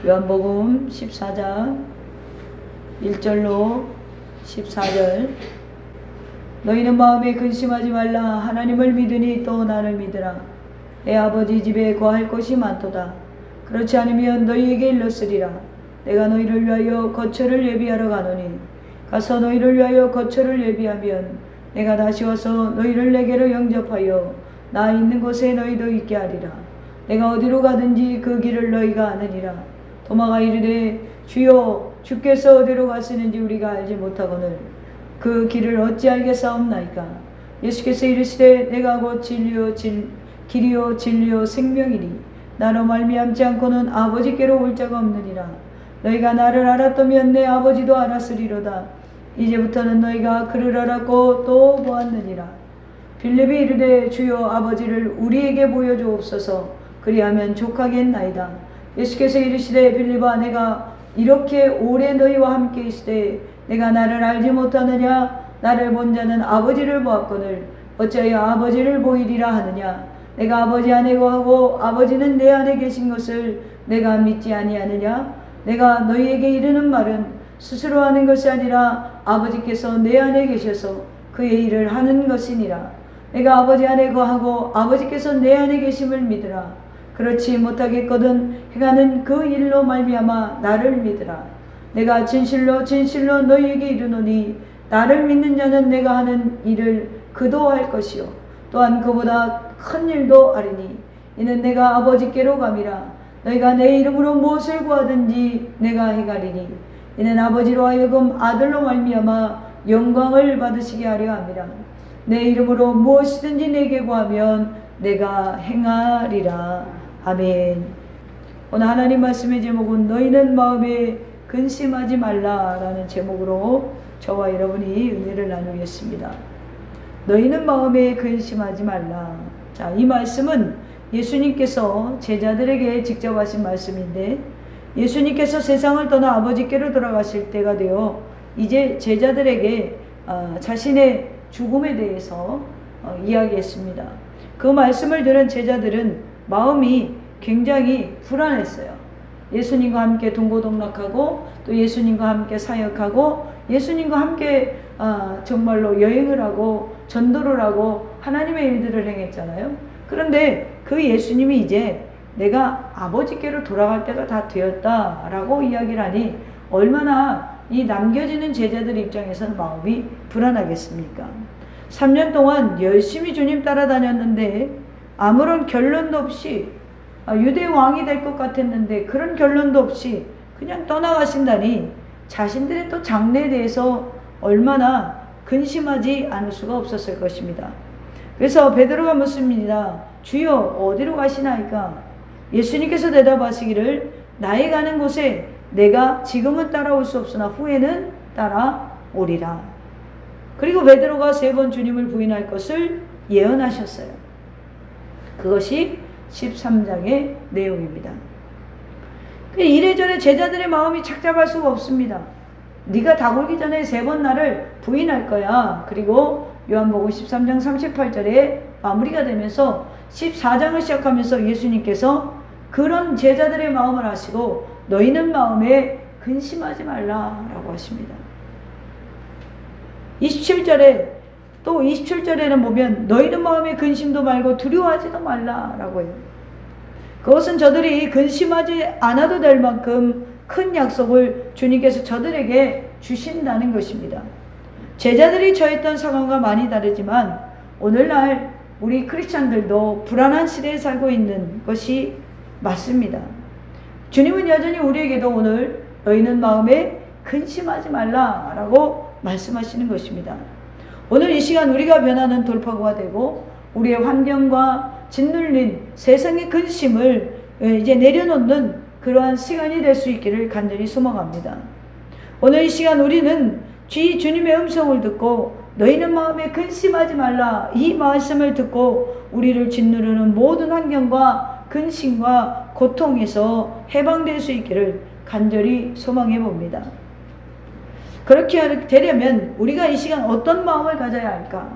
요한복음 14장 1절로 14절. 너희는 마음에 근심하지 말라. 하나님을 믿으니 또 나를 믿으라. 내 아버지 집에 거할 곳이 많도다. 그렇지 않으면 너희에게 일렀으리라. 내가 너희를 위하여 거처를 예비하러 가노니 가서 너희를 위하여 거처를 예비하면 내가 다시 와서 너희를 내게로 영접하여 나 있는 곳에 너희도 있게 하리라. 내가 어디로 가든지 그 길을 너희가 아느니라. 도마가 이르되 주여 주께서 어디로 가시는지 우리가 알지 못하거늘 그 길을 어찌 알겠사옵나이까. 예수께서 이르시되 내가 곧 길이요 진리요 생명이니 나로 말미암지 않고는 아버지께로 올 자가 없느니라. 너희가 나를 알았다면 내 아버지도 알았으리로다. 이제부터는 너희가 그를 알았고 또 보았느니라. 빌립이 이르되 주여 아버지를 우리에게 보여주옵소서. 그리하면 족하겠나이다. 예수께서 이르시되 빌립아 내가 이렇게 오래 너희와 함께 있으되 내가 나를 알지 못하느냐. 나를 본 자는 아버지를 보았거늘 어찌하여 아버지를 보이리라 하느냐. 내가 아버지 안에 거하고 아버지는 내 안에 계신 것을 내가 믿지 아니하느냐. 내가 너희에게 이르는 말은 스스로 하는 것이 아니라 아버지께서 내 안에 계셔서 그의 일을 하는 것이니라. 내가 아버지 안에 거하고 아버지께서 내 안에 계심을 믿으라. 그렇지 못하겠거든 행하는 그 일로 말미암아 나를 믿으라. 내가 진실로 진실로 너희에게 이르노니 나를 믿는 자는 내가 하는 일을 그도 할 것이요 또한 그보다 큰 일도 하리니 이는 내가 아버지께로 감이라. 너희가 내 이름으로 무엇을 구하든지 내가 행하리니 이는 아버지로 하여금 아들로 말미암아 영광을 받으시게 하려 함이라. 내 이름으로 무엇이든지 내게 구하면 내가 행하리라. 아멘. 오늘 하나님 말씀의 제목은 너희는 마음에 근심하지 말라라는 제목으로 저와 여러분이 은혜를 나누겠습니다. 너희는 마음에 근심하지 말라. 자, 이 말씀은 예수님께서 제자들에게 직접 하신 말씀인데 예수님께서 세상을 떠나 아버지께로 돌아가실 때가 되어 이제 제자들에게 자신의 죽음에 대해서 이야기했습니다. 그 말씀을 들은 제자들은 마음이 굉장히 불안했어요. 예수님과 함께 동고동락하고 또 예수님과 함께 사역하고 예수님과 함께 정말로 여행을 하고 전도를 하고 하나님의 일들을 행했잖아요. 그런데 그 예수님이 이제 내가 아버지께로 돌아갈 때가 다 되었다라고 이야기를 하니 얼마나 이 남겨지는 제자들 입장에서는 마음이 불안하겠습니까? 3년 동안 열심히 주님 따라다녔는데 아무런 결론도 없이 유대 왕이 될 것 같았는데 그런 결론도 없이 그냥 떠나가신다니 자신들의 또 장래에 대해서 얼마나 근심하지 않을 수가 없었을 것입니다. 그래서 베드로가 묻습니다. 주여 어디로 가시나이까? 예수님께서 대답하시기를 나의 가는 곳에 내가 지금은 따라올 수 없으나 후에는 따라오리라. 그리고 베드로가 3번 주님을 부인할 것을 예언하셨어요. 그것이 13장의 내용입니다. 이래저래 제자들의 마음이 착잡할 수가 없습니다. 네가 다굴기 전에 3번 나를 부인할 거야. 그리고 요한복음 13장 38절에 마무리가 되면서 14장을 시작하면서 예수님께서 그런 제자들의 마음을 아시고 너희는 마음에 근심하지 말라라고 하십니다. 27절에는 보면 너희는 마음에 근심도 말고 두려워하지도 말라라고 해요. 그것은 저들이 근심하지 않아도 될 만큼 큰 약속을 주님께서 저들에게 주신다는 것입니다. 제자들이 처했던 상황과 많이 다르지만 오늘날 우리 크리스찬들도 불안한 시대에 살고 있는 것이 맞습니다. 주님은 여전히 우리에게도 오늘 너희는 마음에 근심하지 말라라고 말씀하시는 것입니다. 오늘 이 시간 우리가 변하는 돌파구가 되고 우리의 환경과 짓눌린 세상의 근심을 이제 내려놓는 그러한 시간이 될 수 있기를 간절히 소망합니다. 오늘 이 시간 우리는 주님의 음성을 듣고 너희는 마음에 근심하지 말라 이 말씀을 듣고 우리를 짓누르는 모든 환경과 근심과 고통에서 해방될 수 있기를 간절히 소망해 봅니다. 그렇게 되려면 우리가 이 시간 어떤 마음을 가져야 할까?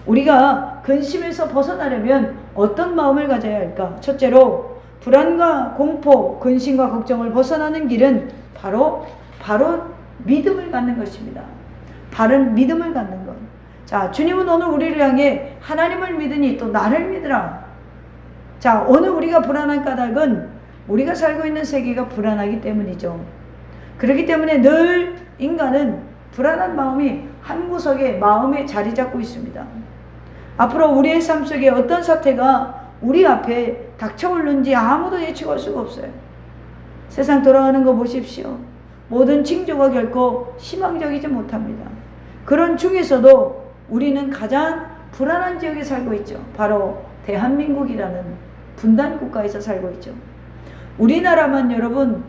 우리가 근심에서 벗어나려면 어떤 마음을 가져야 할까? 첫째로 불안과 공포, 근심과 걱정을 벗어나는 길은 바로 믿음을 갖는 것입니다. 바른 믿음을 갖는 것. 자, 주님은 오늘 우리를 향해 하나님을 믿으니 또 나를 믿으라. 자, 오늘 우리가 불안한 까닭은 우리가 살고 있는 세계가 불안하기 때문이죠. 그렇기 때문에 늘 인간은 불안한 마음이 한 구석에 마음에 자리 잡고 있습니다. 앞으로 우리의 삶 속에 어떤 사태가 우리 앞에 닥쳐오는지 아무도 예측할 수가 없어요. 세상 돌아가는 거 보십시오. 모든 징조가 결코 희망적이지 못합니다. 그런 중에서도 우리는 가장 불안한 지역에 살고 있죠. 바로 대한민국이라는 분단 국가에서 살고 있죠. 우리나라만 여러분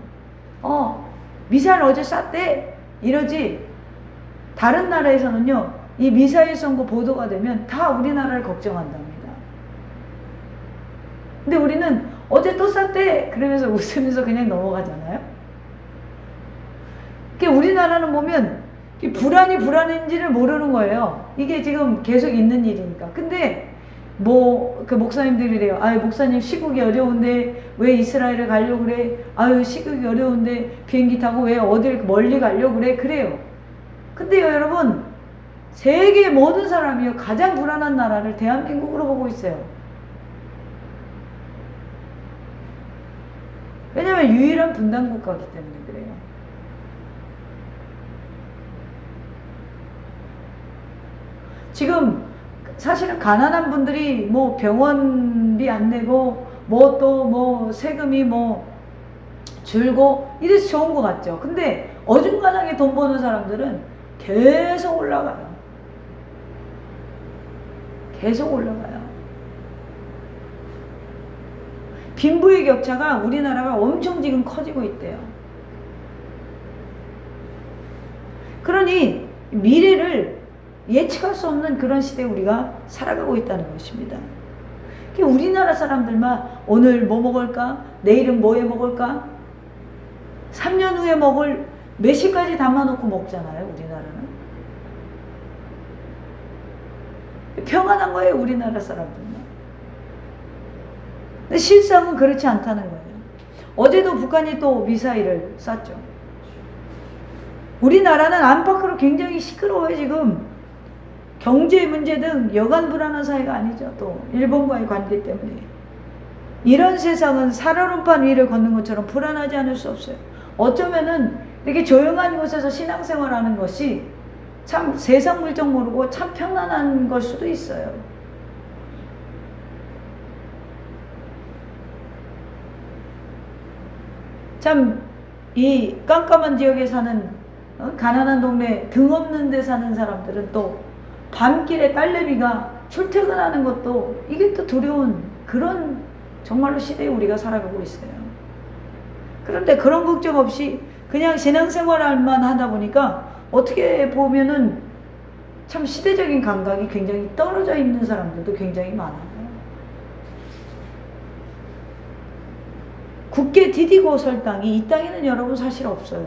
미사일 어제 쐈대 이러지, 다른 나라에서는요 이 미사일 선거 보도가 되면 다 우리나라를 걱정한답니다. 근데 우리는 어제 또 쐈대 그러면서 웃으면서 그냥 넘어가잖아요. 그러니까 우리나라는 보면 불안이 불안인지를 모르는 거예요. 이게 지금 계속 있는 일이니까. 근데 그 목사님들이래요. 아유, 목사님 시국이 어려운데 왜 이스라엘을 가려고 그래? 아유, 시국이 어려운데 비행기 타고 왜 어딜 멀리 가려고 그래? 그래요. 근데요 여러분, 세계 모든 사람이요 가장 불안한 나라를 대한민국으로 보고 있어요. 왜냐면 유일한 분단 국가이기 때문에 그래요. 지금 사실은 가난한 분들이 뭐 병원비 안 내고 뭐 또 뭐 세금이 뭐 줄고 이래서 좋은 것 같죠. 근데 어중간하게 돈 버는 사람들은 계속 올라가요. 계속 올라가요. 빈부의 격차가 우리나라가 엄청 지금 커지고 있대요. 그러니 미래를 예측할 수 없는 그런 시대에 우리가 살아가고 있다는 것입니다. 우리나라 사람들만 오늘 뭐 먹을까? 내일은 뭐 해 먹을까? 3년 후에 먹을 매실까지 담아놓고 먹잖아요. 우리나라는. 평안한 거예요. 우리나라 사람들만. 근데 실상은 그렇지 않다는 거예요. 어제도 북한이 또 미사일을 쐈죠. 우리나라는 안팎으로 굉장히 시끄러워요. 지금 경제 문제 등 여간 불안한 사회가 아니죠. 또 일본과의 관계 때문에. 이런 세상은 살얼음판 위를 걷는 것처럼 불안하지 않을 수 없어요. 어쩌면은 이렇게 조용한 곳에서 신앙생활하는 것이 참 세상 물정 모르고 참 편안한 걸 수도 있어요. 참 이 깜깜한 지역에 사는 가난한 동네 등 없는 데 사는 사람들은 또 밤길에 딸내미가 출퇴근하는 것도 이게 또 두려운 그런 정말로 시대에 우리가 살아가고 있어요. 그런데 그런 걱정 없이 그냥 신앙생활만 하다 보니까 어떻게 보면은 참 시대적인 감각이 굉장히 떨어져 있는 사람들도 굉장히 많아요. 굳게 디디고 설 땅이 이 땅에는 여러분 사실 없어요.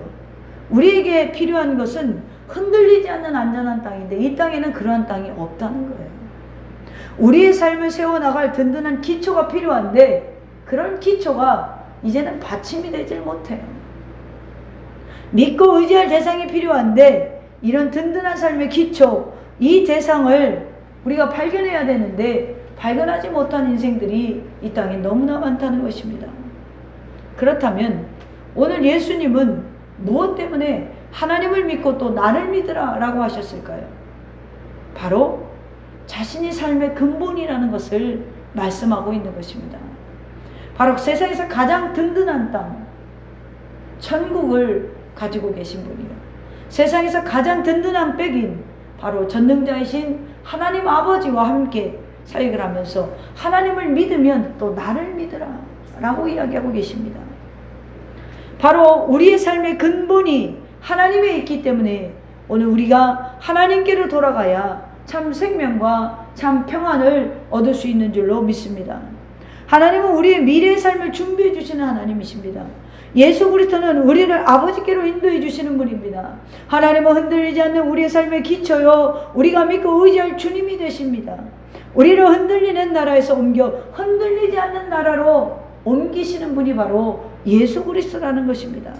우리에게 필요한 것은 흔들리지 않는 안전한 땅인데 이 땅에는 그러한 땅이 없다는 거예요. 우리의 삶을 세워나갈 든든한 기초가 필요한데 그런 기초가 이제는 받침이 되질 못해요. 믿고 의지할 대상이 필요한데 이런 든든한 삶의 기초, 이 대상을 우리가 발견해야 되는데 발견하지 못한 인생들이 이 땅에 너무나 많다는 것입니다. 그렇다면 오늘 예수님은 무엇 때문에 하나님을 믿고 또 나를 믿으라 라고 하셨을까요? 바로 자신이 삶의 근본이라는 것을 말씀하고 있는 것입니다. 바로 세상에서 가장 든든한 땅, 천국을 가지고 계신 분이요. 세상에서 가장 든든한 백인, 바로 전능자이신 하나님 아버지와 함께 사역을 하면서 하나님을 믿으면 또 나를 믿으라 라고 이야기하고 계십니다. 바로 우리의 삶의 근본이 하나님에 있기 때문에 오늘 우리가 하나님께로 돌아가야 참 생명과 참 평안을 얻을 수 있는 줄로 믿습니다. 하나님은 우리의 미래의 삶을 준비해 주시는 하나님이십니다. 예수 그리스도는 우리를 아버지께로 인도해 주시는 분입니다. 하나님은 흔들리지 않는 우리의 삶의 기초요 우리가 믿고 의지할 주님이 되십니다. 우리를 흔들리는 나라에서 옮겨 흔들리지 않는 나라로 옮기시는 분이 바로 예수 그리스도라는 것입니다.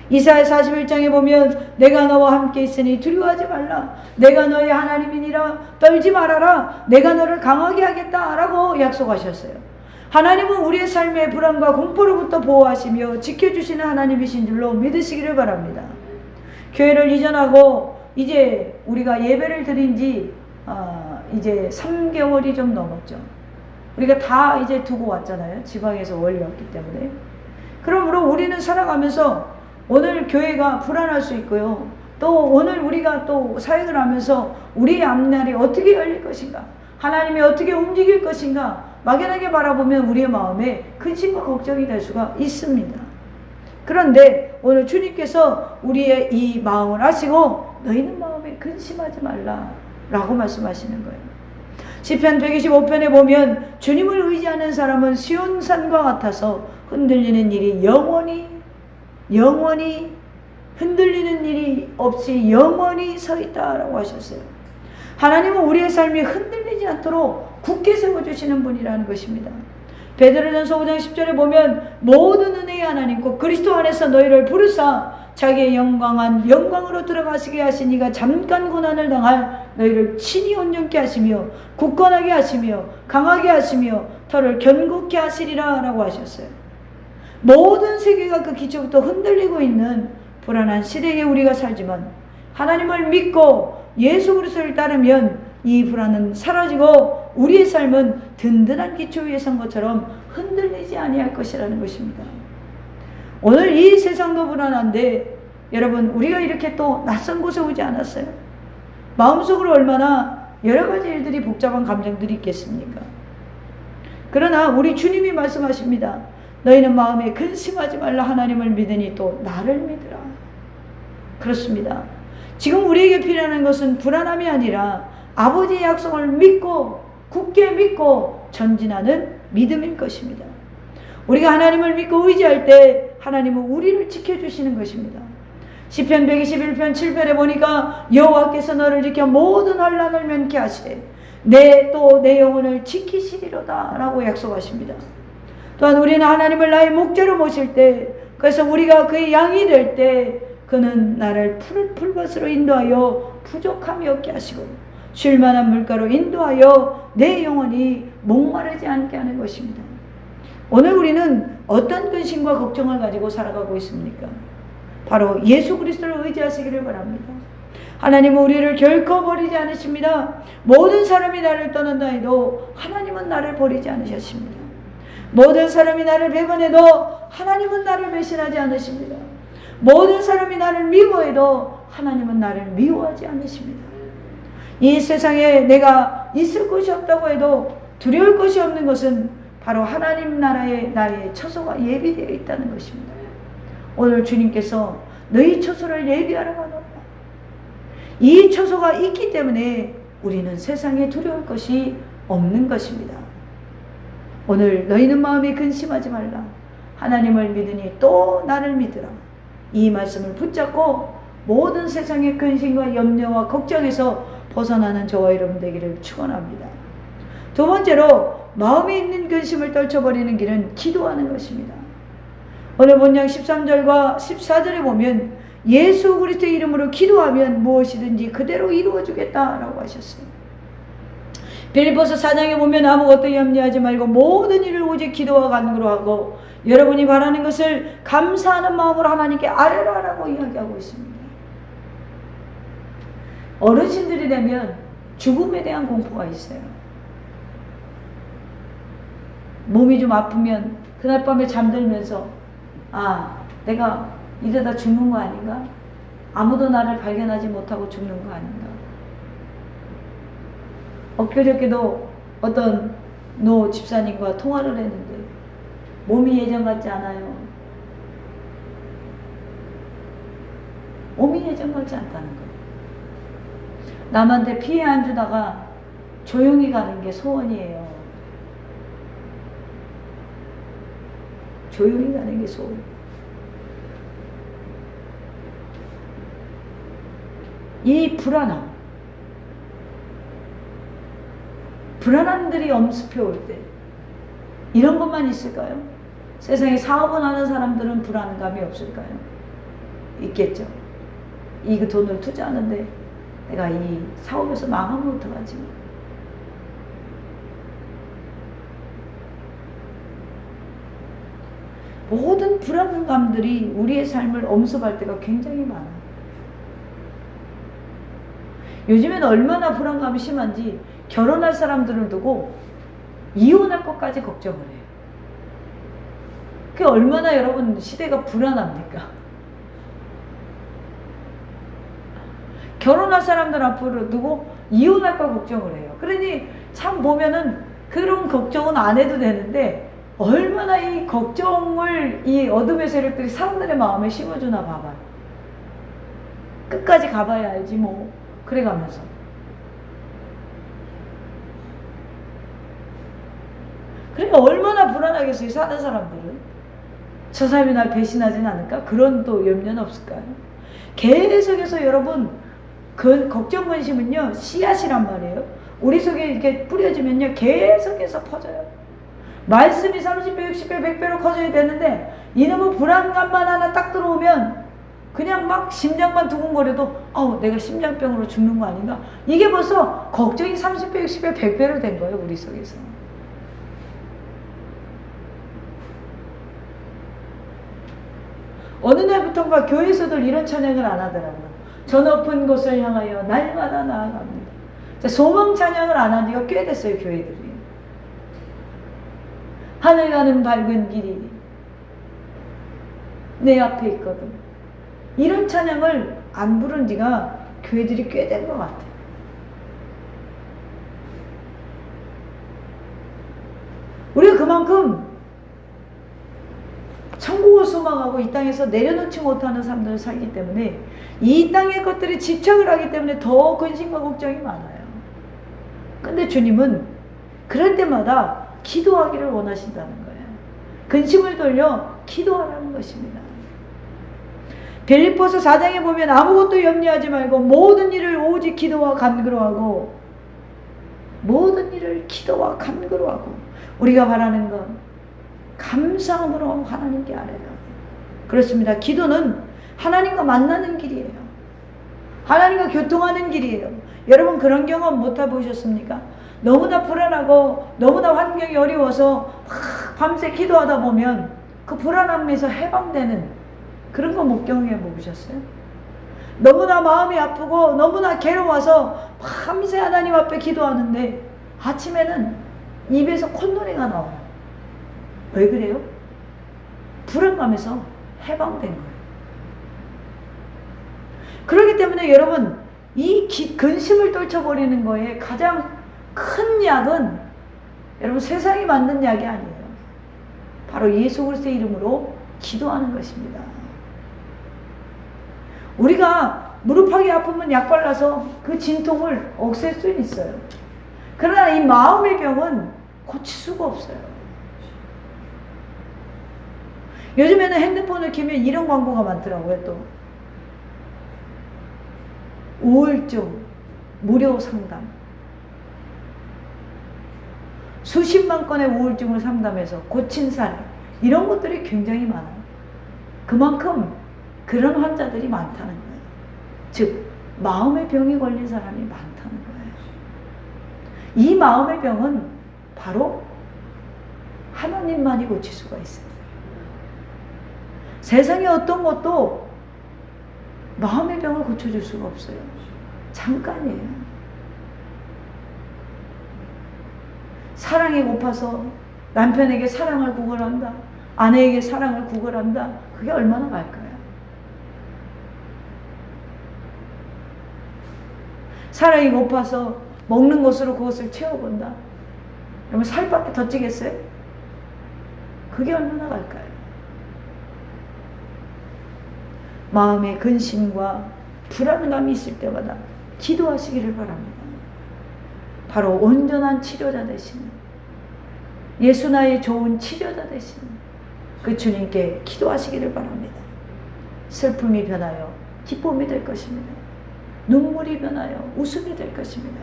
이사야 41장에 보면 내가 너와 함께 있으니 두려워하지 말라. 내가 너의 하나님이니라. 떨지 말아라. 내가 너를 강하게 하겠다 라고 약속하셨어요. 하나님은 우리의 삶의 불안과 공포로부터 보호하시며 지켜주시는 하나님이신 줄로 믿으시기를 바랍니다. 교회를 이전하고 이제 우리가 예배를 드린 지 이제 3개월이 좀 넘었죠. 우리가 다 이제 두고 왔잖아요. 지방에서 멀리 왔기 때문에. 그러므로 우리는 살아가면서 오늘 교회가 불안할 수 있고요. 또 오늘 우리가 또 사역을 하면서 우리의 앞날이 어떻게 열릴 것인가, 하나님이 어떻게 움직일 것인가 막연하게 바라보면 우리의 마음에 근심과 걱정이 될 수가 있습니다. 그런데 오늘 주님께서 우리의 이 마음을 아시고 너희는 마음에 근심하지 말라 라고 말씀하시는 거예요. 시편 125편에 보면 주님을 의지하는 사람은 시온산과 같아서 흔들리는 일이 영원히 흔들리는 일이 없이 영원히 서 있다라고 하셨어요. 하나님은 우리의 삶이 흔들리지 않도록 굳게 세워주시는 분이라는 것입니다. 베드로전서 5장 10절에 보면 모든 은혜의 하나님 곧 그리스도 안에서 너희를 부르사 자기의 영광한 영광으로 들어가시게 하시니가 잠깐 고난을 당할 너희를 친히 온전케 하시며 굳건하게 하시며 강하게 하시며 터를 견고케 하시리라 라고 하셨어요. 모든 세계가 그 기초부터 흔들리고 있는 불안한 시대에 우리가 살지만 하나님을 믿고 예수 그리스도를 따르면 이 불안은 사라지고 우리의 삶은 든든한 기초 위에 선 것처럼 흔들리지 아니할 것이라는 것입니다. 오늘 이 세상도 불안한데 여러분 우리가 이렇게 또 낯선 곳에 오지 않았어요? 마음속으로 얼마나 여러 가지 일들이 복잡한 감정들이 있겠습니까? 그러나 우리 주님이 말씀하십니다. 너희는 마음에 근심하지 말라. 하나님을 믿으니 또 나를 믿으라. 그렇습니다. 지금 우리에게 필요한 것은 불안함이 아니라 아버지의 약속을 믿고 굳게 믿고 전진하는 믿음일 것입니다. 우리가 하나님을 믿고 의지할 때 하나님은 우리를 지켜주시는 것입니다. 시편 121편 7절에 보니까 여호와께서 너를 지켜 모든 환난을 면케 하시되 내 영혼을 지키시리로다 라고 약속하십니다. 또한 우리는 하나님을 나의 목자로 모실 때, 그래서 우리가 그의 양이 될 때 그는 나를 푸른 풀밭으로 인도하여 부족함이 없게 하시고 쉴만한 물가로 인도하여 내 영혼이 목마르지 않게 하는 것입니다. 오늘 우리는 어떤 근심과 걱정을 가지고 살아가고 있습니까? 바로 예수 그리스도를 의지하시기를 바랍니다. 하나님은 우리를 결코 버리지 않으십니다. 모든 사람이 나를 떠난다 해도 하나님은 나를 버리지 않으셨습니다. 모든 사람이 나를 배반해도 하나님은 나를 배신하지 않으십니다. 모든 사람이 나를 미워해도 하나님은 나를 미워하지 않으십니다. 이 세상에 내가 있을 것이 없다고 해도 두려울 것이 없는 것은 바로 하나님 나라에 나의 처소가 예비되어 있다는 것입니다. 오늘 주님께서 너희 처소를 예비하라고 하노라. 이 처소가 있기 때문에 우리는 세상에 두려울 것이 없는 것입니다. 오늘 너희는 마음에 근심하지 말라. 하나님을 믿으니 또 나를 믿으라. 이 말씀을 붙잡고 모든 세상의 근심과 염려와 걱정에서 벗어나는 저와 여러분 되기를 축원합니다. 두 번째로 마음에 있는 근심을 떨쳐버리는 길은 기도하는 것입니다. 오늘 본장 13절과 14절에 보면 예수 그리스도의 이름으로 기도하면 무엇이든지 그대로 이루어주겠다라고 하셨어요. 빌립보서 4장에 보면 아무것도 염려하지 말고 모든 일을 오직 기도와 간구로 하고 여러분이 바라는 것을 감사하는 마음으로 하나님께 아뢰라라고 이야기하고 있습니다. 어르신들이 되면 죽음에 대한 공포가 있어요. 몸이 좀 아프면 그날 밤에 잠들면서 내가 이러다 죽는 거 아닌가? 아무도 나를 발견하지 못하고 죽는 거 아닌가? 엊그저께도 어떤 노 집사님과 통화를 했는데 몸이 예전 같지 않아요. 몸이 예전 같지 않다는 거예요. 남한테 피해 안 주다가 조용히 가는 게 소원이에요. 조용히 가는 게 소원. 이 불안함들이 엄습해 올 때 이런 것만 있을까요? 세상에 사업을 하는 사람들은 불안감이 없을까요? 있겠죠. 이 돈을 투자하는데 내가 이 사업에서 망하면 어떡하지? 모든 불안감들이 우리의 삶을 엄습할 때가 굉장히 많아요. 요즘에는 얼마나 불안감이 심한지 결혼할 사람들을 두고 이혼할 것까지 걱정을 해요. 그게 얼마나 여러분 시대가 불안합니까? 결혼할 사람들 앞으로 두고 이혼할 걸 걱정을 해요. 그러니 참 보면은 그런 걱정은 안 해도 되는데 얼마나 이 걱정을 이 어둠의 세력들이 사람들의 마음에 심어주나 봐봐요. 끝까지 가봐야 알지 뭐. 그래가면서 그러니까 얼마나 불안하겠어요. 사는 사람들은. 저 사람이 날 배신하진 않을까? 그런 또 염려는 없을까요? 계속해서 여러분 그 걱정 근심은요 씨앗이란 말이에요. 우리 속에 이렇게 뿌려지면요 계속해서 퍼져요. 말씀이 30배, 60배, 100배로 커져야 되는데 이놈의 불안감만 하나 딱 들어오면 그냥 막 심장만 두근거려도 내가 심장병으로 죽는 거 아닌가? 이게 벌써 걱정이 30배, 60배, 100배로 된 거예요. 우리 속에서. 어느 날부터인가 교회에서도 이런 찬양을 안 하더라고요. 저 높은 곳을 향하여 날마다 나아갑니다. 소망 찬양을 안 한 지가 꽤 됐어요. 교회들이. 하늘 가는 밝은 길이 내 앞에 있거든. 이런 찬양을 안 부른 지가 교회들이 꽤 된 것 같아요. 우리가 그만큼 천국을 소망하고 이 땅에서 내려놓지 못하는 삶들을 살기 때문에 이 땅의 것들에 집착을 하기 때문에 더 근심과 걱정이 많아요. 근데 주님은 그럴 때마다 기도하기를 원하신다는 거예요. 근심을 돌려 기도하라는 것입니다. 빌립보서 4장에 보면 아무것도 염려하지 말고 모든 일을 오직 기도와 간구로하고 모든 일을 기도와 간구로하고 우리가 바라는 건 감사함으로 하나님께 아뢰라. 그렇습니다. 기도는 하나님과 만나는 길이에요. 하나님과 교통하는 길이에요. 여러분 그런 경험 못 해보셨습니까? 너무나 불안하고 너무나 환경이 어려워서 막 밤새 기도하다 보면 그 불안함에서 해방되는 그런 거 못 경험해 보셨어요? 너무나 마음이 아프고 너무나 괴로워서 밤새 하나님 앞에 기도하는데 아침에는 입에서 콧노래가 나와요. 왜 그래요? 불안감에서 해방된 거예요. 그렇기 때문에 여러분 이 근심을 떨쳐버리는 거에 가장 큰 약은 여러분 세상이 만든 약이 아니에요. 바로 예수 그리스도의 이름으로 기도하는 것입니다. 우리가 무릎하기 아프면 약 발라서 그 진통을 없앨 수는 있어요. 그러나 이 마음의 병은 고칠 수가 없어요. 요즘에는 핸드폰을 켜면 이런 광고가 많더라고요. 또 우울증 무료 상담, 수십만 건의 우울증을 상담해서 고친 사례, 이런 것들이 굉장히 많아요. 그만큼 그런 환자들이 많다는 거예요. 즉 마음의 병이 걸린 사람이 많다는 거예요. 이 마음의 병은 바로 하나님만이 고칠 수가 있어요. 세상의 어떤 것도 마음의 병을 고쳐줄 수가 없어요. 잠깐이에요. 사랑이 고파서 남편에게 사랑을 구걸한다, 아내에게 사랑을 구걸한다. 그게 얼마나 갈까요? 사랑이 고파서 먹는 것으로 그것을 채워본다. 그러면 살밖에 더 찌겠어요? 그게 얼마나 갈까요? 마음의 근심과 불안감이 있을 때마다 기도하시기를 바랍니다. 바로 온전한 치료자 되시는, 예수 나의 좋은 치료자 되시는 그 주님께 기도하시기를 바랍니다. 슬픔이 변하여 기쁨이 될 것입니다. 눈물이 변하여 웃음이 될 것입니다.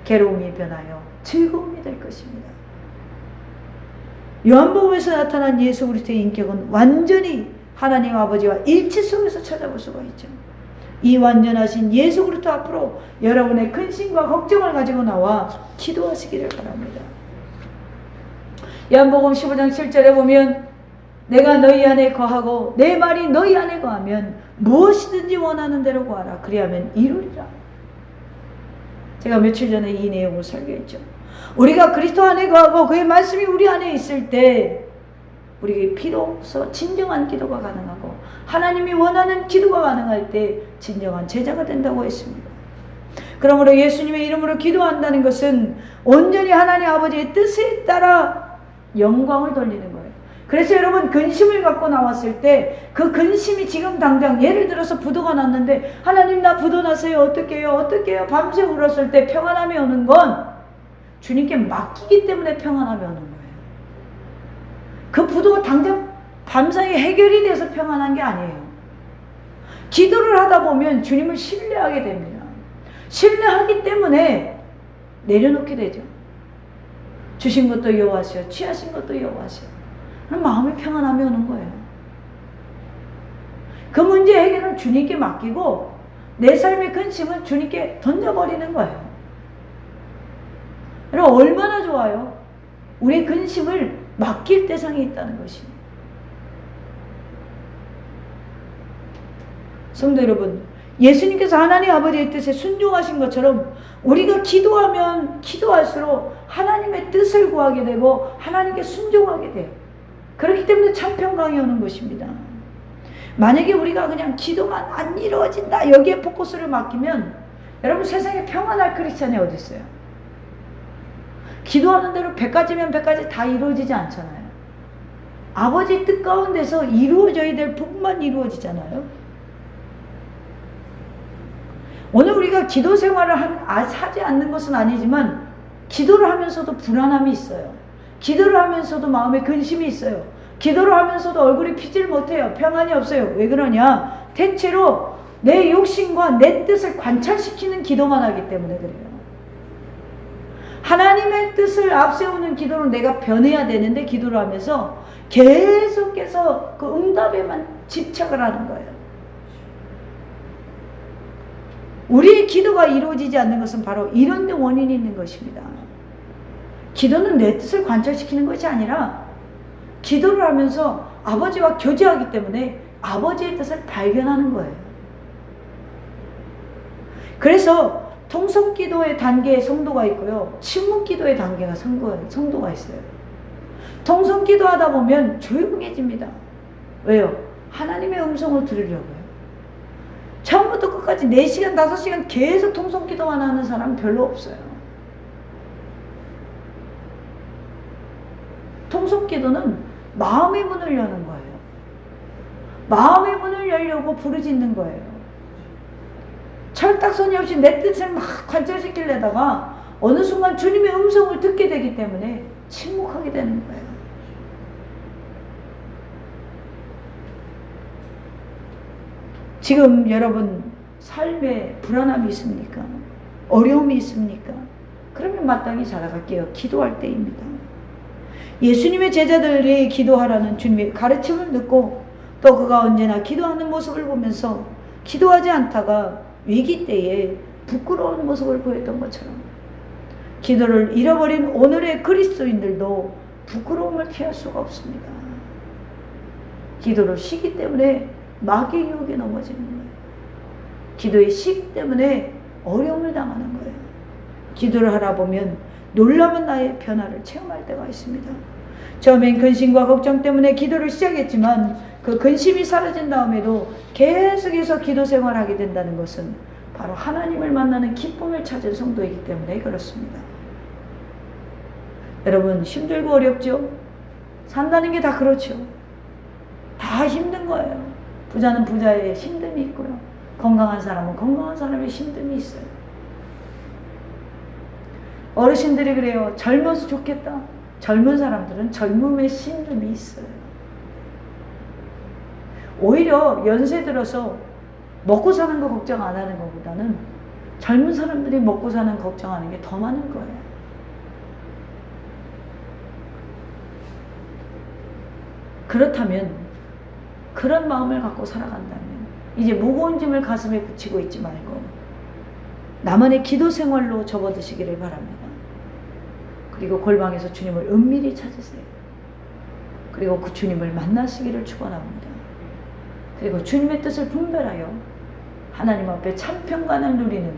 괴로움이 변하여 즐거움이 될 것입니다. 요한복음에서 나타난 예수 그리스도의 인격은 완전히 하나님 아버지와 일치 속에서 찾아볼 수가 있죠. 이 완전하신 예수 그리스도 앞으로 여러분의 근심과 걱정을 가지고 나와 기도하시기를 바랍니다. 요한복음 15장 7절에 보면 내가 너희 안에 거하고 내 말이 너희 안에 거하면 무엇이든지 원하는 대로 구하라. 그리하면 이루리라. 제가 며칠 전에 이 내용을 설교했죠. 우리가 그리스도 안에 거하고 그의 말씀이 우리 안에 있을 때 우리에게 비로소 진정한 기도가 가능하고 하나님이 원하는 기도가 가능할 때 진정한 제자가 된다고 했습니다. 그러므로 예수님의 이름으로 기도한다는 것은 온전히 하나님 아버지의 뜻에 따라 영광을 돌리는 거예요. 그래서 여러분 근심을 갖고 나왔을 때 그 근심이 지금 당장 예를 들어서 부도가 났는데 하나님 나 부도 났어요. 어떻게 해요? 밤새 울었을 때 평안함이 오는 건 주님께 맡기기 때문에 평안함이 오는 거예요. 그 부도가 당장 밤사이에 해결이 돼서 평안한 게 아니에요. 기도를 하다 보면 주님을 신뢰하게 됩니다. 신뢰하기 때문에 내려놓게 되죠. 주신 것도 여호와시요 취하신 것도 여호와시요. 그럼 마음의 평안함이 오는 거예요. 그 문제 해결은 주님께 맡기고 내 삶의 근심은 주님께 던져버리는 거예요. 그럼 얼마나 좋아요? 우리의 근심을 맡길 대상이 있다는 것입니다. 성도 여러분, 예수님께서 하나님 아버지의 뜻에 순종하신 것처럼 우리가 기도하면 기도할수록 하나님의 뜻을 구하게 되고 하나님께 순종하게 돼요. 그렇기 때문에 참 평강이 오는 것입니다. 만약에 우리가 그냥 기도만 안 이루어진다 여기에 포커스를 맡기면 여러분 세상에 평안할 크리스찬이 어디 있어요? 기도하는 대로 100가지면 100가지 다 이루어지지 않잖아요. 아버지 뜻 가운데서 이루어져야 될 복만 이루어지잖아요. 오늘 우리가 기도 생활을 하지 않는 것은 아니지만 기도를 하면서도 불안함이 있어요. 기도를 하면서도 마음에 근심이 있어요. 기도를 하면서도 얼굴이 피질 못해요. 평안이 없어요. 왜 그러냐? 대체로 내 욕심과 내 뜻을 관찰시키는 기도만 하기 때문에 그래요. 하나님의 뜻을 앞세우는 기도로 내가 변해야 되는데 기도를 하면서 계속해서 그 응답에만 집착을 하는 거예요. 우리의 기도가 이루어지지 않는 것은 바로 이런 원인이 있는 것입니다. 기도는 내 뜻을 관찰시키는 것이 아니라 기도를 하면서 아버지와 교제하기 때문에 아버지의 뜻을 발견하는 거예요. 그래서 통성기도의 단계의 성도가 있고요. 침묵기도의 단계가 성도가 있어요. 통성기도 하다 보면 조용해집니다. 왜요? 하나님의 음성을 들으려고요. 처음부터 끝까지 4시간, 5시간 계속 통성기도만 하는 사람은 별로 없어요. 통성기도는 마음의 문을 여는 거예요. 마음의 문을 열려고 부르짖는 거예요. 철딱서니 없이 내 뜻을 막 관찰시키려다가 어느 순간 주님의 음성을 듣게 되기 때문에 침묵하게 되는 거예요. 지금 여러분 삶에 불안함이 있습니까? 어려움이 있습니까? 그러면 마땅히 자라갈게요. 기도할 때입니다. 예수님의 제자들이 기도하라는 주님의 가르침을 듣고 또 그가 언제나 기도하는 모습을 보면서 기도하지 않다가 위기 때에 부끄러운 모습을 보였던 것처럼 기도를 잃어버린 오늘의 그리스도인들도 부끄러움을 피할 수가 없습니다. 기도를 쉬기 때문에 마귀의 유혹에 넘어지는 거예요. 기도의 쉬기 때문에 어려움을 당하는 거예요. 기도를 하다 보면 놀라운 나의 변화를 체험할 때가 있습니다. 처음엔 근심과 걱정 때문에 기도를 시작했지만 그 근심이 사라진 다음에도 계속해서 기도 생활하게 된다는 것은 바로 하나님을 만나는 기쁨을 찾은 성도이기 때문에 그렇습니다. 여러분 힘들고 어렵죠? 산다는 게 다 그렇죠. 다 힘든 거예요. 부자는 부자의 힘듦이 있고요. 건강한 사람은 건강한 사람의 힘듦이 있어요. 어르신들이 그래요. 젊어서 좋겠다. 젊은 사람들은 젊음의 힘듦이 있어요. 오히려 연세 들어서 먹고 사는 거 걱정 안 하는 것보다는 젊은 사람들이 먹고 사는 걱정하는 게 더 많은 거예요. 그렇다면, 그런 마음을 갖고 살아간다면 이제 무거운 짐을 가슴에 붙이고 있지 말고 나만의 기도 생활로 접어드시기를 바랍니다. 그리고 골방에서 주님을 은밀히 찾으세요. 그리고 그 주님을 만나시기를 축원합니다. 그리고 주님의 뜻을 분별하여 하나님 앞에 참 평강을 누리는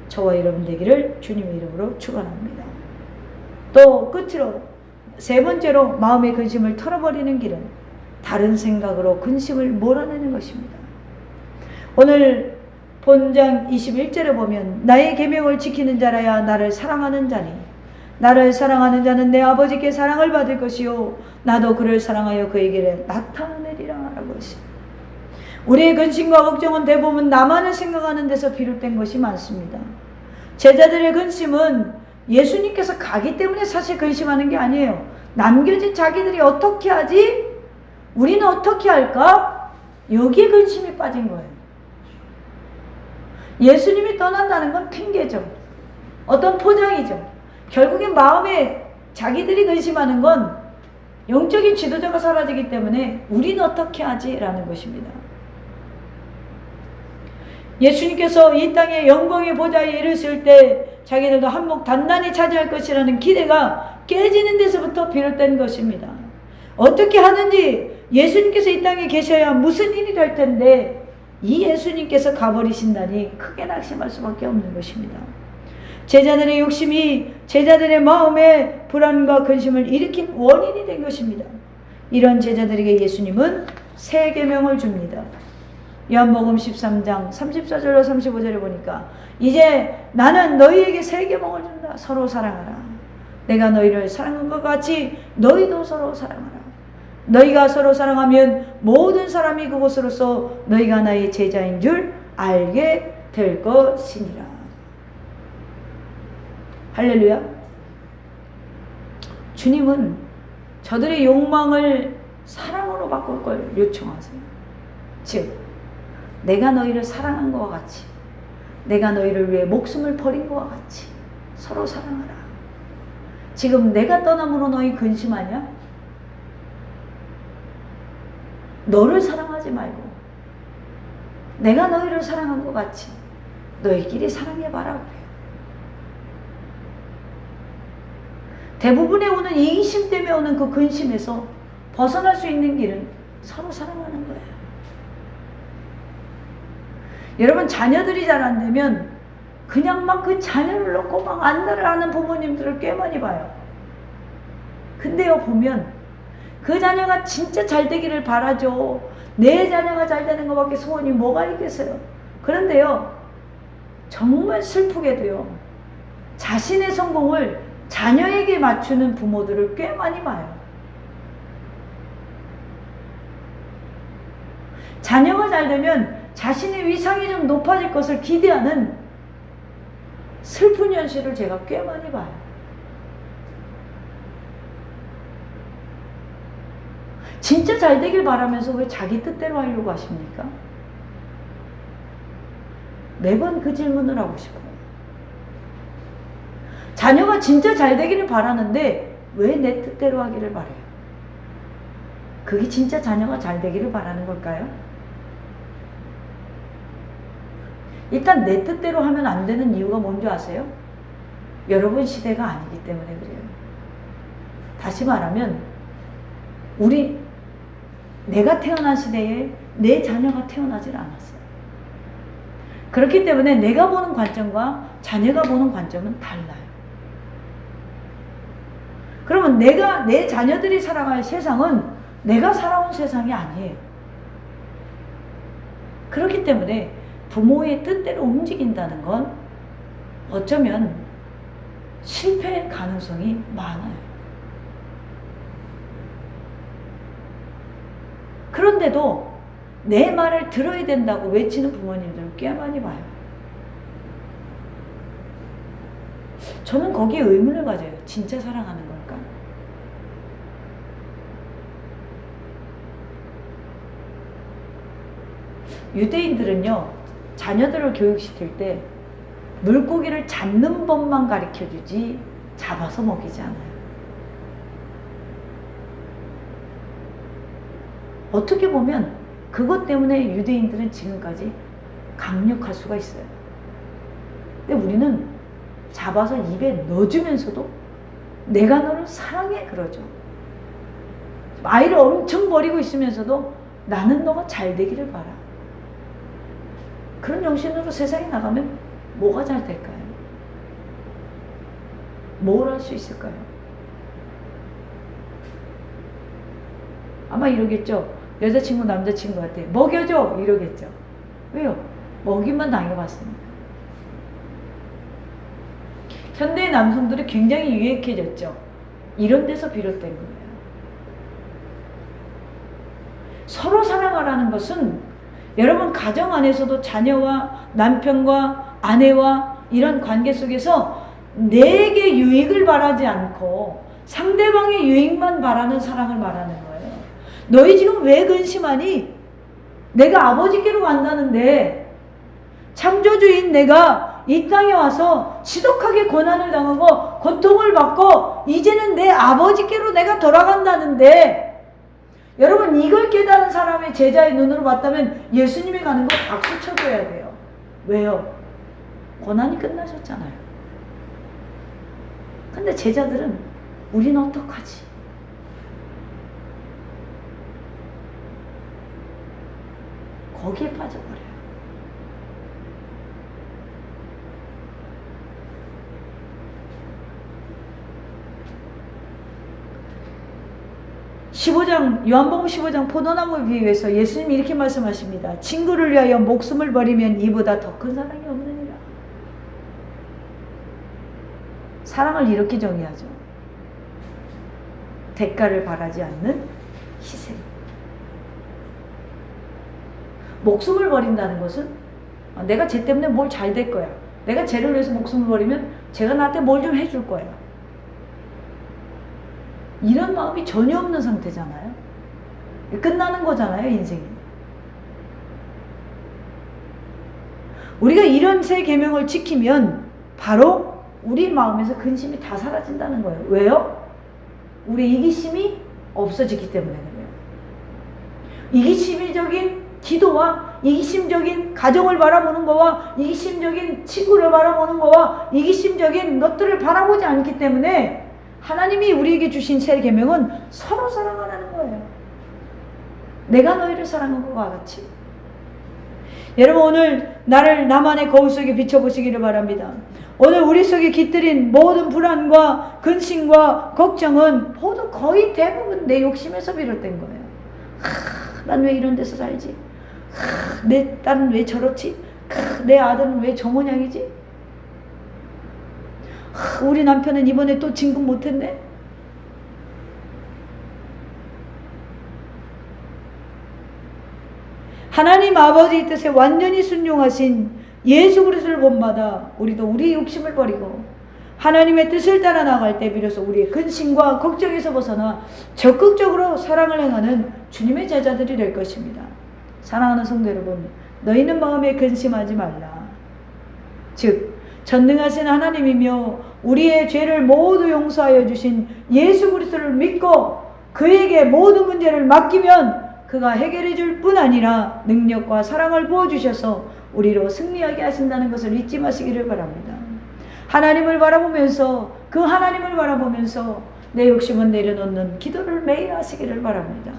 저와 여러분 되기를 주님의 이름으로 축원합니다. 또 끝으로 세 번째로 마음의 근심을 털어버리는 길은 다른 생각으로 근심을 몰아내는 것입니다. 오늘 본장 21절에 보면 나의 계명을 지키는 자라야 나를 사랑하는 자니 나를 사랑하는 자는 내 아버지께 사랑을 받을 것이요 나도 그를 사랑하여 그에게 나타내리라 라고 했습니다. 우리의 근심과 걱정은 대부분 나만을 생각하는 데서 비롯된 것이 많습니다. 제자들의 근심은 예수님께서 가기 때문에 사실 근심하는 게 아니에요. 남겨진 자기들이 어떻게 하지? 우리는 어떻게 할까? 여기에 근심이 빠진 거예요. 예수님이 떠난다는 건 핑계죠. 어떤 포장이죠. 결국엔 마음에 자기들이 근심하는 건 영적인 지도자가 사라지기 때문에 우리는 어떻게 하지? 라는 것입니다. 예수님께서 이 땅에 영광의 보좌에 이르실 때 자기들도 한몫 단단히 차지할 것이라는 기대가 깨지는 데서부터 비롯된 것입니다. 어떻게 하든지 예수님께서 이 땅에 계셔야 무슨 일이 될 텐데 이 예수님께서 가버리신다니 크게 낙심할 수밖에 없는 것입니다. 제자들의 욕심이 제자들의 마음에 불안과 근심을 일으킨 원인이 된 것입니다. 이런 제자들에게 예수님은 새 계명을 줍니다. 요한복음 13장 34절로 35절에 보니까 이제 나는 너희에게 새 계명을 준다. 서로 사랑하라. 내가 너희를 사랑한 것 같이 너희도 서로 사랑하라. 너희가 서로 사랑하면 모든 사람이 그것으로서 너희가 나의 제자인 줄 알게 될 것이니라. 할렐루야. 주님은 저들의 욕망을 사랑으로 바꿀 걸 요청하세요. 즉 내가 너희를 사랑한 것과 같이 내가 너희를 위해 목숨을 버린 것과 같이 서로 사랑하라. 지금 내가 떠남으로 너희 근심하냐? 너를 사랑하지 말고 내가 너희를 사랑한 것 같이 너희끼리 사랑해봐라 그래요. 대부분의 오는 이기심 때문에 오는 그 근심에서 벗어날 수 있는 길은 서로 사랑하는 거예요. 여러분 자녀들이 잘 안 되면 그냥 막 그 자녀를 놓고 막 안달을 하는 부모님들을 꽤 많이 봐요. 근데요 보면 그 자녀가 진짜 잘 되기를 바라죠. 내 자녀가 잘 되는 것밖에 소원이 뭐가 있겠어요. 그런데요 정말 슬프게도요 자신의 성공을 자녀에게 맞추는 부모들을 꽤 많이 봐요. 자녀가 잘 되면 자신의 위상이 좀 높아질 것을 기대하는 슬픈 현실을 제가 꽤 많이 봐요. 진짜 잘 되길 바라면서 왜 자기 뜻대로 하려고 하십니까? 매번 그 질문을 하고 싶어요. 자녀가 진짜 잘 되기를 바라는데 왜 내 뜻대로 하기를 바라요? 그게 진짜 자녀가 잘 되기를 바라는 걸까요? 일단 내 뜻대로 하면 안 되는 이유가 뭔지 아세요? 여러분 시대가 아니기 때문에 그래요. 다시 말하면 내가 태어난 시대에 내 자녀가 태어나질 않았어요. 그렇기 때문에 내가 보는 관점과 자녀가 보는 관점은 달라요. 그러면 내 자녀들이 살아갈 세상은 내가 살아온 세상이 아니에요. 그렇기 때문에 부모의 뜻대로 움직인다는 건 어쩌면 실패의 가능성이 많아요. 그런데도 내 말을 들어야 된다고 외치는 부모님들을 꽤 많이 봐요. 저는 거기에 의문을 가져요. 진짜 사랑하는 걸까? 유대인들은요 자녀들을 교육시킬 때 물고기를 잡는 법만 가르쳐주지 잡아서 먹이지 않아요. 어떻게 보면 그것 때문에 유대인들은 지금까지 강력할 수가 있어요. 근데 우리는 잡아서 입에 넣어주면서도 내가 너를 사랑해 그러죠. 아이를 엄청 버리고 있으면서도 나는 너가 잘 되기를 바라. 그런 정신으로 세상에 나가면 뭐가 잘 될까요? 뭘 할 수 있을까요? 아마 이러겠죠. 여자친구 남자친구한테 먹여줘 이러겠죠. 왜요? 먹이만 당해봤으니까. 현대 남성들이 굉장히 유약해졌죠. 이런 데서 비롯된 거예요. 서로 사랑하라는 것은 여러분 가정 안에서도 자녀와 남편과 아내와 이런 관계 속에서 내게 유익을 바라지 않고 상대방의 유익만 바라는 사랑을 말하는 거예요. 너희 지금 왜 근심하니? 내가 아버지께로 간다는데 창조주인 내가 이 땅에 와서 지독하게 고난을 당하고 고통을 받고 이제는 내 아버지께로 내가 돌아간다는데 여러분 이걸 깨달은 사람의 제자의 눈으로 봤다면 예수님이 가는 거 박수 쳐줘야 돼요. 왜요? 고난이 끝나셨잖아요. 근데 제자들은 우린 어떡하지? 거기에 빠져버려요. 15장 요한복음 15장 포도나무 비유에서 예수님이 이렇게 말씀하십니다. 친구를 위하여 목숨을 버리면 이보다 더 큰 사랑이 없느니라. 사랑을 이렇게 정의하죠. 대가를 바라지 않는 희생. 목숨을 버린다는 것은 내가 쟤 때문에 뭘 잘 될 거야. 내가 쟤를 위해서 목숨을 버리면 쟤가 나한테 뭘 좀 해줄 거야. 이런 마음이 전혀 없는 상태잖아요. 끝나는 거잖아요, 인생이. 우리가 이런 세 계명을 지키면 바로 우리 마음에서 근심이 다 사라진다는 거예요. 왜요? 우리 이기심이 없어지기 때문에 그래요. 이기심적인 기도와 이기심적인 가정을 바라보는 거와 이기심적인 친구를 바라보는 거와 이기심적인 것들을 바라보지 않기 때문에 하나님이 우리에게 주신 세 계명은 서로 사랑하라는 거예요. 내가 너희를 사랑한 것과 같이. 여러분 오늘 나를 나만의 거울 속에 비춰보시기를 바랍니다. 오늘 우리 속에 깃들인 모든 불안과 근심과 걱정은 모두 거의 대부분 내 욕심에서 비롯된 거예요. 난 왜 이런 데서 살지? 내 딸은 왜 저렇지? 내 아들은 왜 저 모양이지? 우리 남편은 이번에 또 진급 못했네? 하나님 아버지의 뜻에 완전히 순종하신 예수 그리스도를 본받아 우리도 우리의 욕심을 버리고 하나님의 뜻을 따라 나갈 때 비로소 우리의 근심과 걱정에서 벗어나 적극적으로 사랑을 행하는 주님의 제자들이 될 것입니다. 사랑하는 성도 여러분, 너희는 마음에 근심하지 말라. 즉 전능하신 하나님이며 우리의 죄를 모두 용서하여 주신 예수 그리스도를 믿고 그에게 모든 문제를 맡기면 그가 해결해 줄 뿐 아니라 능력과 사랑을 부어주셔서 우리로 승리하게 하신다는 것을 잊지 마시기를 바랍니다. 하나님을 바라보면서 그 하나님을 바라보면서 내 욕심은 내려놓는 기도를 매일 하시기를 바랍니다.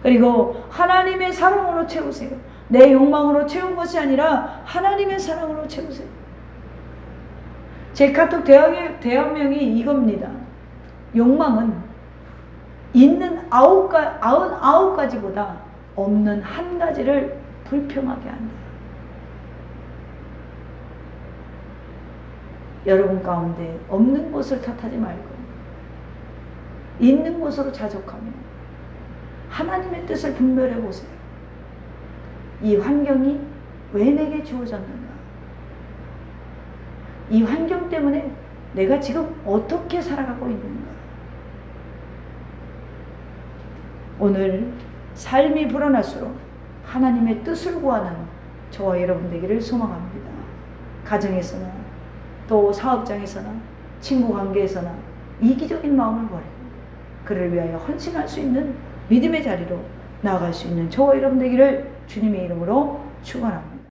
그리고 하나님의 사랑으로 채우세요. 내 욕망으로 채운 것이 아니라 하나님의 사랑으로 채우세요. 제 카톡 대화명이 이겁니다. 욕망은 있는 99가지보다 없는 한 가지를 불평하게 한다. 여러분 가운데 없는 것을 탓하지 말고 있는 것으로 자족하며 하나님의 뜻을 분별해 보세요. 이 환경이 왜 내게 주어졌는가? 이 환경 때문에 내가 지금 어떻게 살아가고 있는가? 오늘 삶이 불어날수록 하나님의 뜻을 구하는 저와 여러분 되기를 소망합니다. 가정에서나 또 사업장에서나 친구 관계에서나 이기적인 마음을 버리고 그를 위하여 헌신할 수 있는 믿음의 자리로 나아갈 수 있는 저와 여러분 되기를 주님의 이름으로 축원합니다.